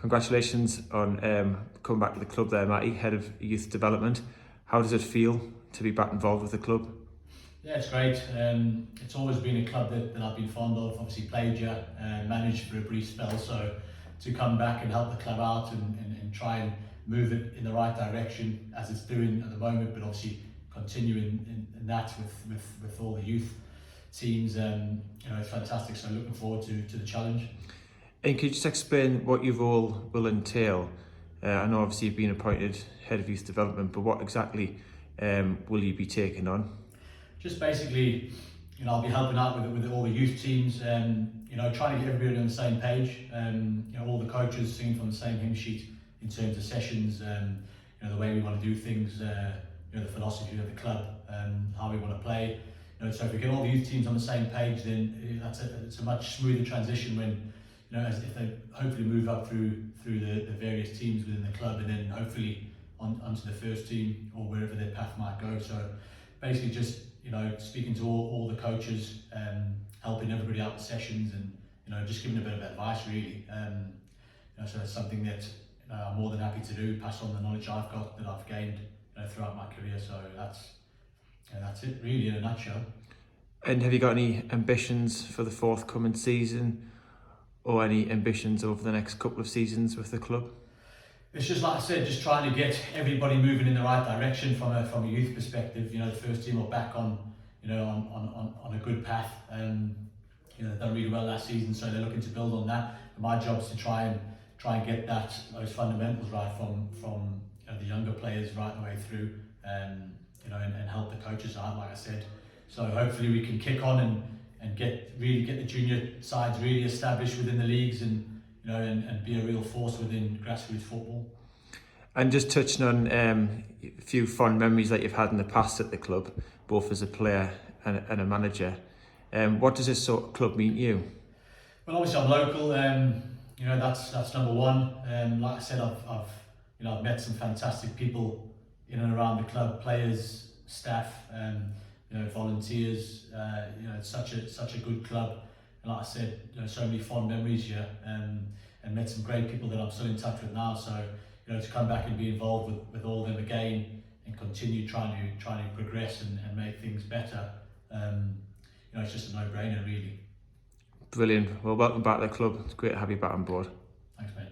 Congratulations on coming back to the club there, Matty, Head of Youth Development. How does it feel to be back involved with the club? Yeah, it's great. It's always been a club that I've been fond of. Obviously played here and managed for a brief spell, so to come back and help the club out and try and move it in the right direction as it's doing at the moment, but obviously continue in that with all the youth teams, it's fantastic. So looking forward to the challenge. And could you just explain what your role will entail? I know obviously you've been appointed Head of Youth Development, but what exactly will you be taking on? Just basically, I'll be helping out with all the youth teams, trying to get everybody on the same page. All the coaches singing from the same hymn sheet in terms of sessions, the way we want to do things, the philosophy of the club, how we want to play. So if we get all the youth teams on the same page, then it's a much smoother transition when, as if they hopefully move up through the various teams within the club, and then hopefully onto the first team or wherever their path might go. So basically just speaking to all the coaches, helping everybody out with sessions, and just giving a bit of advice really. So it's something that I'm more than happy to do, pass on the knowledge I've got that I've gained throughout my career. So that's it really in a nutshell. And have you got any ambitions for the forthcoming season, or any ambitions over the next couple of seasons with the club? It's just like I said, just trying to get everybody moving in the right direction from a youth perspective. The first team are back on a good path. They've done really well last season, so they're looking to build on that. And my job is to try and get those fundamentals right from the younger players right the way through, and help the coaches out, like I said. So hopefully we can kick on and get the junior sides really established within the leagues, and be a real force within grassroots football. And just touching on a few fond memories that you've had in the past at the club, both as a player and a manager. What does this sort of club mean to you? Well, obviously I'm local. That's number one. Like I said, I've met some fantastic people in and around the club, players, staff, volunteers. It's such a good club. And like I said, so many fond memories here, and met some great people that I'm still in touch with now. So, to come back and be involved with all of them again and continue trying to progress and make things better, it's just a no-brainer really. Brilliant. Well, welcome back to the club. It's great to have you back on board. Thanks, mate.